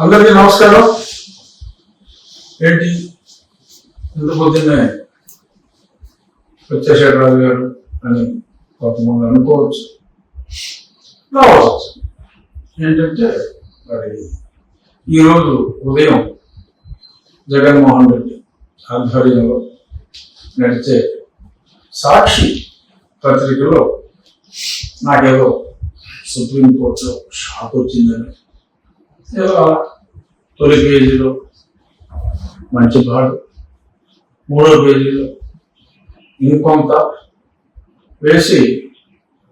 అందరికీ నమస్కారం. ఏంటి ఇంత పొద్దున్నే వచ్చేసేటరాజు గారు అని కొంతమంది అనుకోవచ్చు, రావచ్చు. ఏంటంటే మరి ఈరోజు ఉదయం జగన్మోహన్ రెడ్డి ఆధ్వర్యంలో నడిచే సాక్షి పత్రికలో నాకేదో సుప్రీంకోర్టులో షాక్ వచ్చిందని ఏదో తొలి పేజీలో మంచి పాడు, మూడో పేజీలో ఇంకొంత వేసి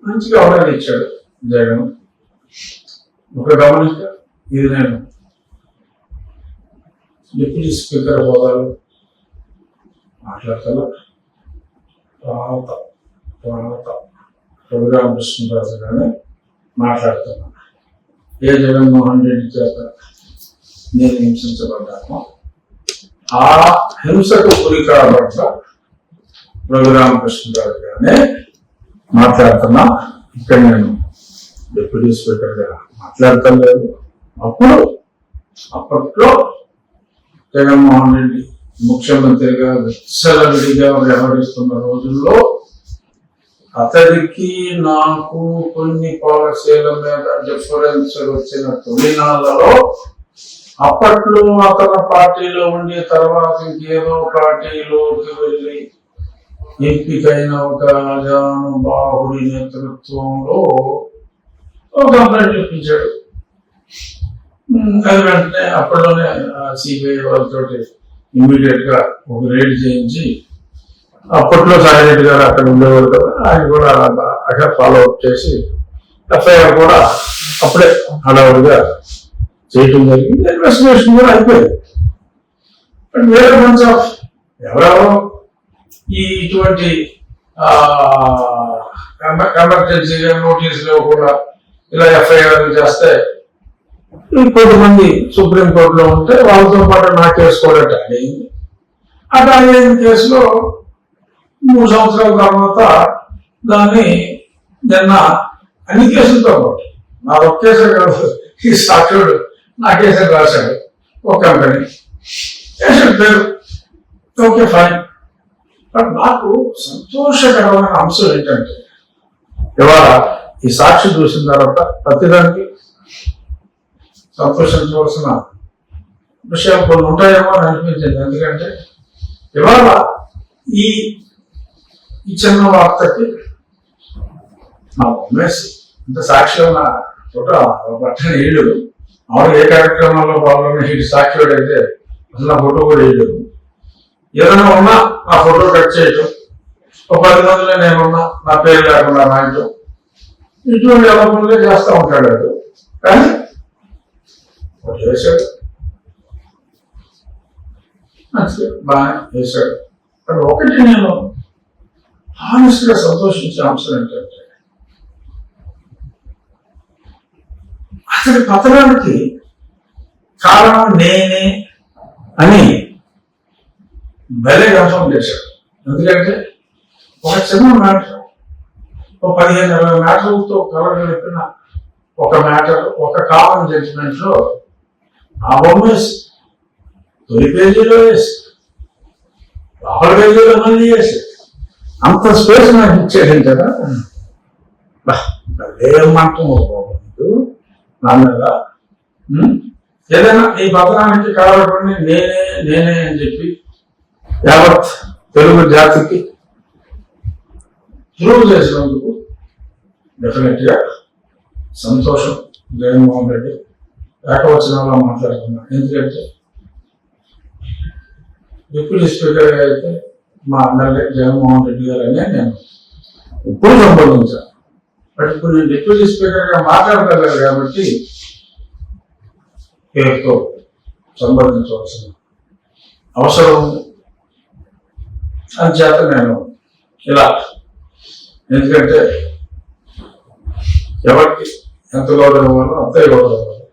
మంచిగా అవడానికి ఇచ్చాడు జగన్. ఒక గమనిక, ఇది నేను డిప్యూటీ స్పీకర్ హోదాలో మాట్లాడతా తర్వాత రఘురామకృష్ణరాజు గానే మాట్లాడుతున్నాను. ఏ జగన్మోహన్ రెడ్డి చేత నేను హింసించబడ్డాను, ఆ హింసకు గురి కాబట్ట రఘురామకృష్ణరాజు గానే మాట్లాడుతున్నా. ఇక్కడ నేను డిప్యూటీ స్పీకర్ గా మాట్లాడటం లేదు. అప్పట్లో జగన్మోహన్ రెడ్డి ముఖ్యమంత్రిగా విచ్చలవిడిగా వ్యవహరిస్తున్న రోజుల్లో అతడికి నాకు కొన్ని పాలసీల మీద డిఫరెన్స్ వచ్చిన తొలినాళ్లలో అప్పట్లో అతని పార్టీలో ఉండి తర్వాత ఇంకేదో పార్టీలోకి వెళ్ళి ఎంపికైన ఒక అజానుబాహుడి నేతృత్వంలో ఒక కంప్లైంట్ ఇప్పించాడు. అది వెంటనే అప్పట్లోనే సిబిఐ వాళ్ళతో ఇమ్మీడియట్ గా ఒక రైడ్ చేయించి, అప్పట్లో సాయిరెడ్డి గారు అక్కడ ఉండేవారు కదా, ఆయన కూడా అక్కడ ఫాలో అప్ చేసి ఎఫ్ఐఆర్ కూడా అప్పుడే హడావుడిగా చేయటం జరిగింది. ఇన్వెస్టిగేషన్ కూడా అయిపోయింది. బట్ వేరే మంచి ఎవరెవరో ఇటువంటి ఎమర్జెన్సీగా నోటీసులు ఇవ్వకుండా ఇలా ఎఫ్ఐఆర్ చేస్తే కొంతమంది సుప్రీంకోర్టులో ఉంటే వాళ్ళతో పాటు నా కేసు కూడా ట్యాగ్ అయింది. ఆ ట్యాగ్ అయిన కేసులో 3 సంవత్సరాల తర్వాత దాన్ని నిన్న అన్ని కేసులతో పాటు నా ఒక్క కేసు కాదు, ఈ సాక్షుడు నా కేసు రాశాడు ఒక కంపెనీ కేసు పేరు. Okay fine. బట్ నాకు సంతోషకరమైన అంశం ఏంటంటే ఇవాళ ఈ సాక్షి చూసిన తర్వాత ప్రతిదానికి సంతోషించవలసిన విషయాలు కొన్ని ఉంటాయేమో అని అనిపించింది. ఎందుకంటే ఇవాళ ఈ చిన్న వార్తకి నా బొమ్మేసి ఇంత సాక్షి నా ఫోటో పట్టణ వేయలేదు. ఆవిడ ఏ కార్యక్రమాల్లో పాల్గొన్న సాక్షి అయితే అసలు నా ఫోటో కూడా వేయలేదు. ఏదైనా ఉన్నా నా ఫోటో కట్ చేయటం, ఒక 10 మందిలో నేనున్నా నా పేరు లేకుండా రాయటం, ఇటువంటి అలవాటుగా చేస్తూ ఉంటాడు. అది కానీ వేశాడు, మంచిగా బాగా వేశాడు. కానీ ఒకటి నేను హానెస్ట్ గా సంతోషించే అంశం ఏంటంటే అతడి పతనానికి కారణం నేనే అని భలే కన్ఫర్మ్ చేశాడు. ఎందుకంటే ఒక చిన్న మ్యాటర్, ఒక 15-20 మ్యాటర్లతో కలగలిపిన ఒక మ్యాటర్, ఒక కామన్ జడ్జిమెంట్ లో ఆ బొమ్మ వేసి తొలి పేజీలో వేసి లోపల పేజీలో మళ్ళీ వేసి అంత స్పేస్ నాకు ఇచ్చేది కదా. ఏమంటాం నా మీద ఏదైనా ఈ పతనానికి కావాలని నేనే అని చెప్పి యావత్ తెలుగు జాతికి ప్రూవ్ చేసినందుకు డెఫినెట్ గా సంతోషం. జగన్మోహన్ రెడ్డి ఏకవచనంలో మాట్లాడుతున్నా. ఎందుకంటే డిప్యూటీ స్పీకర్ గా అయితే మా ఎమ్మెల్యే జగన్మోహన్ రెడ్డి గారనే నేను ఇప్పుడు సంబోధించాను. బట్ ఇప్పుడు నేను డిప్యూటీ స్పీకర్ గా మాట్లాడగలను కాబట్టి పేరుతో సంబోధించవలసిన అవసరం ఉంది. అంచేత నేను ఇలా, ఎందుకంటే ఎవరికి ఎంత గౌరవం ఇవ్వాలో అంతే గౌరవం ఇవ్వాలి.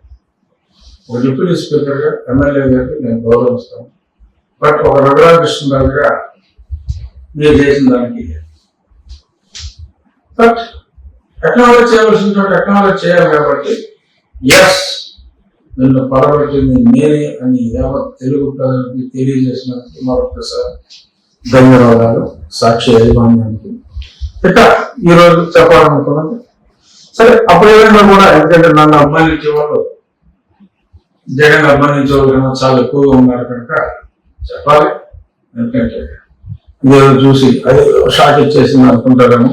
ఒక డిప్యూటీ స్పీకర్ గా ఎమ్మెల్యే గారికి నేను గౌరవిస్తాను. బట్ ఒక రఘురామకృష్ణరాజుగా మీరు చేసిన దానికి బట్ టెక్నాలజీ చేయవలసిన టెక్నాలజీ చేయాలి కాబట్టి ఎస్ నిన్ను పడబెట్టింది నేనే అని యావత్ తెలుగు ప్రజలకి తెలియజేసినందుకు మరొకసారి ధన్యవాదాలు. సాక్షి యాజమాన్యానికి ఇక ఈరోజు చెప్పాలనుకున్నది. సరే అప్పుడేమైనా కూడా ఎందుకంటే నన్ను అభిమానించే వాళ్ళు జగన్ అభిమానించే వాళ్ళు కన్నా చాలా ఎక్కువగా ఉన్నారు కనుక చెప్పాలి. ఎందుకంటే ఇదేదో చూసి అది షాక్ ఇచ్చేసింది అనుకుంటారేమో.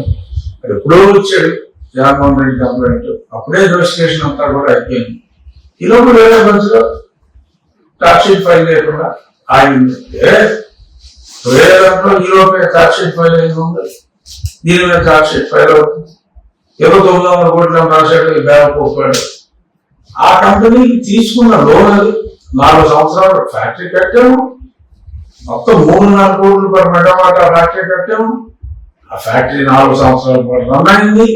అది ఎప్పుడో వచ్చాడు జగన్మోహన్ రెడ్డి కంప్లైంట్, అప్పుడే ఇన్వెస్టిగేషన్ అంతా కూడా అయిపోయింది. ఈలోపు వేరే మంచిగా ఛార్జ్ షీట్ ఫైల్ చేయకుండా ఆగింది. వేరే దాంట్లో ఈలోపే ఛార్జ్ షీట్ ఫైల్ అయింది ఉంది, దీని మీద ఛార్జ్ షీట్ ఫైల్ అవుతుంది. 900 కోట్ల రాశాడు, బ్యాంక్ ఒప్పాడు. ఆ కంపెనీకి తీసుకున్న లోన్ అది 4 సంవత్సరాలు ఫ్యాక్టరీ కట్టాము, మొత్తం 3,4 కోట్లు పర్ మెగావాట్ ఆ ఫ్యాక్టరీ కట్టాము. ఆ ఫ్యాక్టరీ 4 సంవత్సరాల పాటు రన్ అయింది.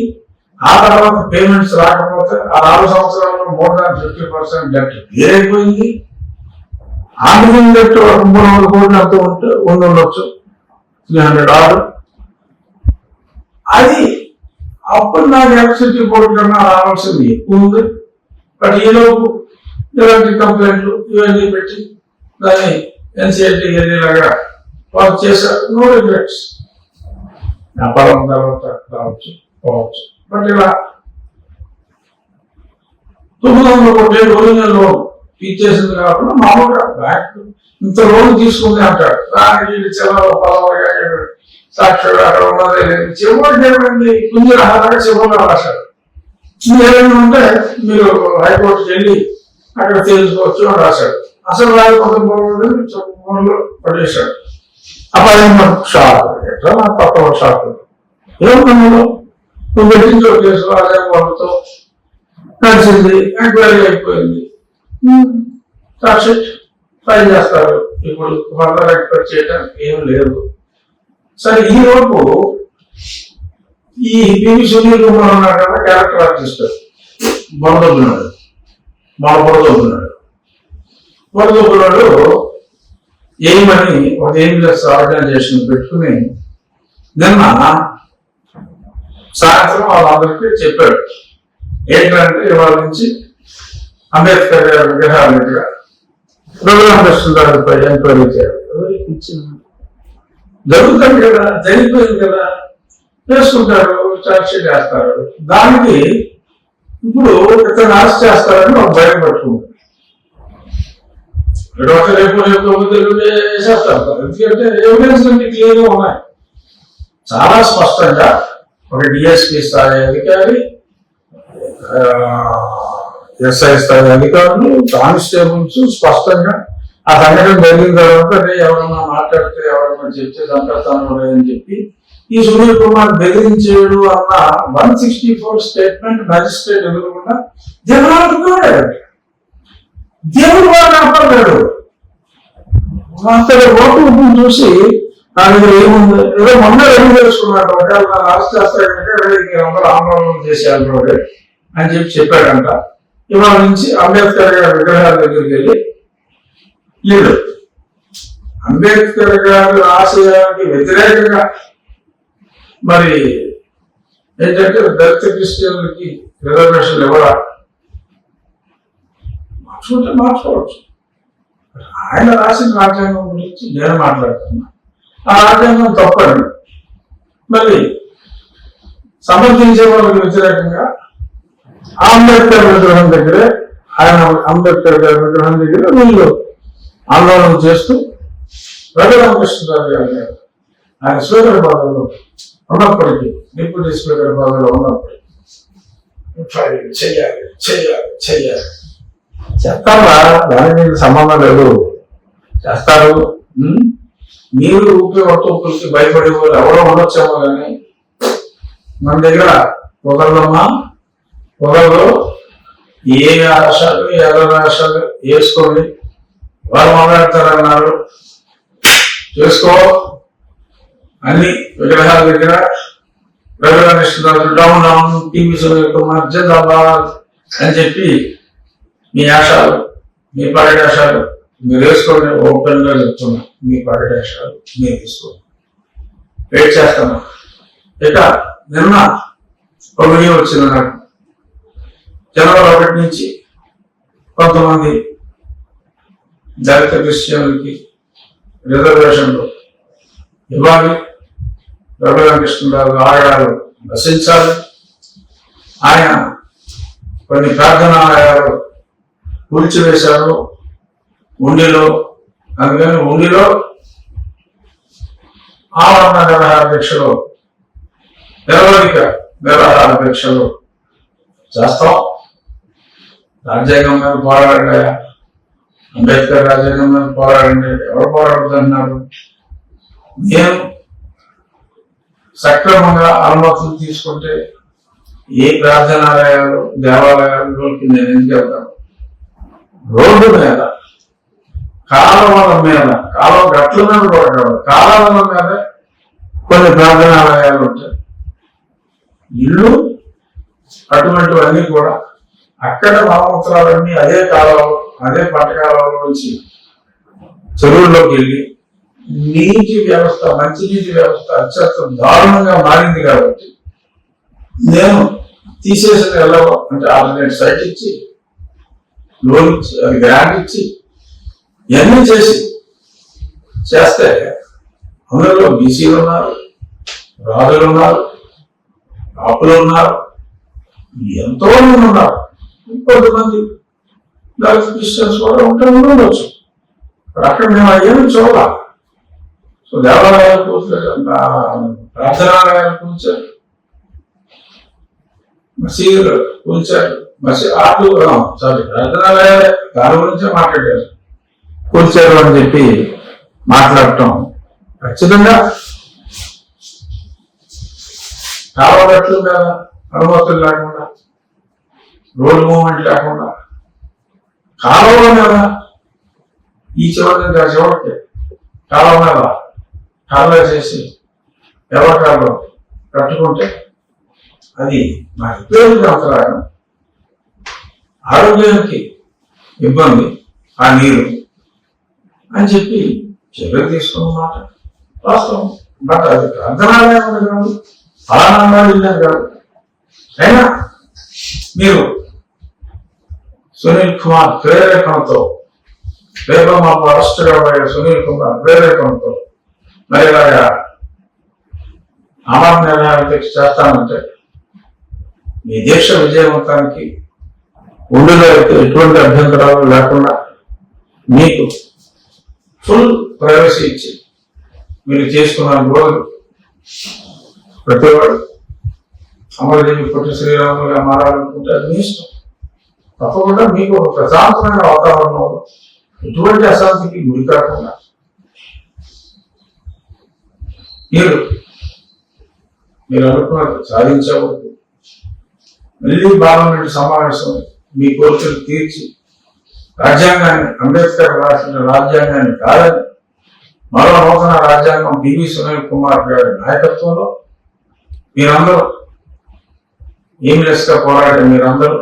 ఆ తర్వాత పేమెంట్స్ రాకపోతే ఆ 4 సంవత్సరాల్లో మోర్ దాన్ 50% డెట్ క్లియర్ అయిపోయింది. ఆన్లైన్ డెట్ 300 కోట్లు అంతా ఉండొచ్చు, 300 ఆర్డర్. అది అప్పుడు నాకు ఎలక్ట్రిసిటీ బోర్డు కన్నా రావాల్సింది ఎక్కువ ఉంది. బట్ ఈలోపు ఇలాంటి కంప్లైంట్లు ఇవన్నీ పెట్టి దాన్ని ఎన్సిఎల్టీ వెళ్ళేలాగా వాళ్ళు చేశారు. No regrets. వ్యాపారం తర్వాత రావచ్చు పోవచ్చు. బట్ ఇలా 900 కోట్ల ఒరిజినల్ లోన్ ఇచ్చేసింది కాకుండా మామూలుగా బ్యాంక్ ఇంత లోన్ తీసుకుంది అంటాడు. దానికి చివరి పదవగా సాక్షుడు అక్కడ ఉన్నదే లేదు. చివరికి ఏమైంది, కుంజరహారాగా చివరిలో రాశాడు. ఏమైనా ఉంటే మీరు హైకోర్టుకి వెళ్ళి అక్కడ తెలుసుకోవచ్చు అని రాశాడు. అసలు రాకపోతే బాగుంది పడేశాడు. అప్పుడు షాక్ ఎట్లా నా పక్క షాక్ ఏమన్నా నువ్వు పెట్టించో కేసు అదే వాళ్ళతో కలిసింది, ఎంక్వైరీ అయిపోయింది, ఛార్జ్షీట్ ఫైల్ చేస్తారు. ఇప్పుడు ఫర్దర్ ఎక్స్పెక్ట్ చేయడానికి ఏం లేదు. సరే ఈ లోపు ఈ పివి సునీల్ కుమార్ ఉన్నాడు కదా, క్యారెక్టర్ ఆర్టిస్ట్, బొడదొబ్బున్నాడు, మన బొడదొబ్బున్నాడు ఏమని ఒక ఎయిమ్లెస్ ఆర్గనైజేషన్ పెట్టుకుని నిన్న సాయంత్రం వాళ్ళందరికీ చెప్పాడు. ఏంటంటే ఇవాళ నుంచి అంబేద్కర్ గారి విగ్రహాల దగ్గర రఘురామకృష్ణరాజుపై ఎంక్వైరీ చేయాలి. జరుగుతుంది కదా, జరిగిపోయింది కదా, చేసుకుంటారు, ఛార్జ్ షీట్ వేస్తారు. దానికి ఇప్పుడు ఇతను అరెస్ట్ చేస్తారని ఒక భయం పట్టుకుంటారు. రేపు వేసేస్తారు. ఎందుకంటే ఎవిడెన్స్ అన్ని క్లియర్ గా ఉన్నాయి. చాలా స్పష్టంగా ఒక డిఎస్పీ స్థాయి అధికారి, ఎస్ఐ స్థాయి అధికారులు, కానిస్టేబుల్స్ స్పష్టంగా ఆ సంఘటన జరిగిన తర్వాత ఎవరన్నా మాట్లాడితే ఎవరన్నా చెప్తే చంపేస్తాను అని చెప్పి ఈ సునీల్ కుమార్ బెదిరించేడు అన్న 164 స్టేట్మెంట్ మ్యాజిస్ట్రేట్ ఎదురకుండా జనాలు దేవుడు వాడు కాపాడాడు. అక్కడ ఓటు చూసి నా దగ్గర ఏముంది, ఏదో మొన్న రెడీ చేసుకున్నాడు, ఒకవేళ నన్ను అరెస్ట్ చేస్తాడంటే అందరూ ఆందోళన చేసేయాలి అని చెప్పాడంట. ఇవాళ నుంచి అంబేద్కర్ గారి విగ్రహాల దగ్గరికి వెళ్ళి లేదు అంబేద్కర్ గారి ఆశయానికి వ్యతిరేకంగా మరి ఏంటంటే దళిత క్రిస్టియన్లకి రిజర్వేషన్లు ఇవ్వరా, మార్చుకుంటే మార్చుకోవచ్చు. ఆయన రాసిన రాజ్యాంగం గురించి నేను మాట్లాడుతున్నా. ఆ రాజ్యాంగం తప్పండి. మళ్ళీ సమర్థించే వాళ్ళకి వ్యతిరేకంగా అంబేద్కర్ విగ్రహం దగ్గరే, ఆయన అంబేద్కర్ గారి విగ్రహం దగ్గర వీళ్ళు ఆందోళన చేస్తూ రఘురామకృష్ణరాజు గారు ఆయన స్పీకర్ పదవిలో ఉన్నప్పటికీ, డిప్యూటీ స్పీకర్ పదవిలో ఉన్నప్పటికీ చెయ్యాలి చెయ్యాలి చెయ్యాలి చెప్తారా, దాని మీద సంబంధం లేదు, చేస్తారు. మీరు ఊపే ఒత్తులకి భయపడే వాళ్ళు ఎవరో ఉండొచ్చేమో కానీ మన దగ్గర కుదరదమ్మా, కుదరదు. ఏ ఆశాలు ఎవరి ఆశాలు వేసుకోండి, వారు మాట్లాడతారన్నారు చేసుకో. అన్ని విగ్రహాల దగ్గర Raghurama Krishna Raju down down, TV Sunil Kumar జిందాబాద్ అని చెప్పి మీ ఆశాలు, మీ పార్టీ ఆశాలు మీరు వేసుకోండి. ఓపెన్ గా చెప్తున్నా, మీ పార్టీ ఆశాలు మీరు తీసుకోండి. వెయిట్ చేస్తాను. ఇక నిన్న ఒక వీడియో వచ్చింది నాకు, జనవరి 1 నుంచి కొంతమంది దళిత క్రిస్టియన్లకి రిజర్వేషన్లు ఇవ్వాలి, రఘు వెంకటకృష్ణరావు ఆలయాలు నశించాలి, ఆయన కొన్ని ప్రార్థనాలయాలు కూల్చివేశారు ఉండిలో. అందుకని ఉండిలో ఆవరణ నిరాహార దీక్షలు, నిరవధిక నిరాహార దీక్షలు చేస్తాం. రాజ్యాంగం మీద పోరాడండి, అంబేద్కర్ రాజ్యాంగం మీద పోరాడండి, ఎవరు పోరాడుతున్నారు? నేను సక్రమంగా అనుమతులు తీసుకుంటే ఏ ప్రార్థనాలయాలు దేవాలయాల్లోకి నేను ఎందుకు వెళ్తాను? రోడ్డు మీద, కాలువల మీద, కాలువ గట్ల మీద కూడా కాదు, కాలువల మీద కొన్ని ప్రార్థనాలయాలు ఉంటాయి. ఇల్లు అటువంటివన్నీ కూడా అక్కడ మలమూత్రాలన్నీ అదే కాలువ, అదే పట్టకాలలో నుంచి చెరువుల్లోకి వెళ్ళి నీటి వ్యవస్థ, మంచినీటి వ్యవస్థ అత్యంత దారుణంగా మారింది. కాబట్టి నేను తీసేసిన వెళ్ళవు అంటే ఆల్టర్నేట్ సైట్ ఇచ్చి, లోన్ ఇచ్చి, అది గ్రాంట్ ఇచ్చి ఇవన్నీ చేస్తే అందులో బీసీలు ఉన్నారు, రాజులు ఉన్నారు, కాపులు ఉన్నారు, ఎంతో మంది ఉన్నారు. కొంతమంది దళిత క్రిస్టియన్స్ కూడా ఉండవచ్చు. అక్కడ మేము అయ్యాను చూడాలి. సో దేవాలయాలు కూర్చోరు, ప్రార్థనాలయాలు కూర్చారు, మసీదులు కూల్చారు, ప్రార్థనాలయాలే దాని గురించే మాట్లాడారు, కూల్చారు అని చెప్పి మాట్లాడటం ఖచ్చితంగా కావగట్లు కదా. అనుమతులు లేకుండా, రోడ్ మూవ్మెంట్ లేకుండా కాలువ మీద ఈ చివరి నుంచి ఆ చివరికి కాలువ మీద కాలువ చేసి ఎవరికాలు కట్టుకుంటే అది మా ఉపయోగం అంతరాయం, ఆరోగ్యానికి ఇబ్బంది ఆ నీరు అని చెప్పి చర్యలు తీసుకున్న మాట వాస్తవం. బట్ అది ప్రార్థనాలయం కాదు, ఫలానా ఇల్లని కాదు. అయినా మీరు సునీల్ కుమార్ ప్రేరేపణతో, రేపు మాకు అరెస్ట్ కాబోయే సునీల్ కుమార్ ప్రేరేపణతో మరి ఇలాగా అమర నిర్ణయాలు దీక్ష చేస్తానంటే మీ దీక్ష విజయవంతానికి ఉండిలో ఎటువంటి అభ్యంతరాలు లేకుండా మీకు ఫుల్ ప్రైవసీ ఇచ్చి మీరు చేసుకున్న రోజులు ప్రతివాడు అమరదేవి పుట్టి శ్రీరాములుగా మారాలనుకుంటే అది మీ ఇష్టం. తప్పకుండా మీకు ఒక ప్రశాంతమైన వాతావరణంలో ఎటువంటి అశాంతికి గురి కాకుండా మీరు అనుకున్నది సాధించవద్దు. మళ్ళీ పార్లమెంట్ సమావేశం మీ కోరికలు తీర్చి రాజ్యాంగాన్ని, అంబేద్కర్ రాసిన రాజ్యాంగాన్ని కాదని మరో నూతన రాజ్యాంగం బివి సునీల్ కుమార్ గారి నాయకత్వంలో మీరందరూ ఎయిమ్లెస్ గా పోరాడే మీరందరూ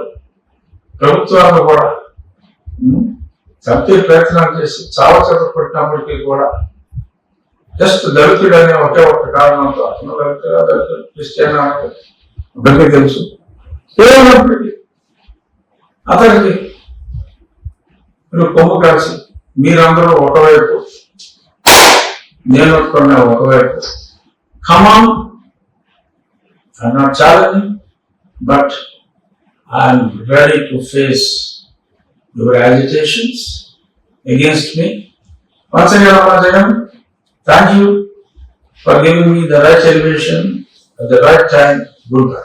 ప్రభుత్వాలను కూడా చంపే ప్రయత్నాలు చేసి చావచత పెట్టినప్పటికీ కూడా జస్ట్ దళితుడు అనే ఒకే ఒక కారణంతో అతను దళితుడు క్రిస్టియన్ అందరికీ తెలుసు. ఏమైనప్పటికీ అతనికి మీరు కొమ్ము కలిసి మీరందరూ ఒకవైపు, నేను కొన్ని ఒకవైపు, Khammam I'm not challenging, but I'm ready to face your agitations against me. Once again, thank you for giving me the right elevation at the right time. Goodbye.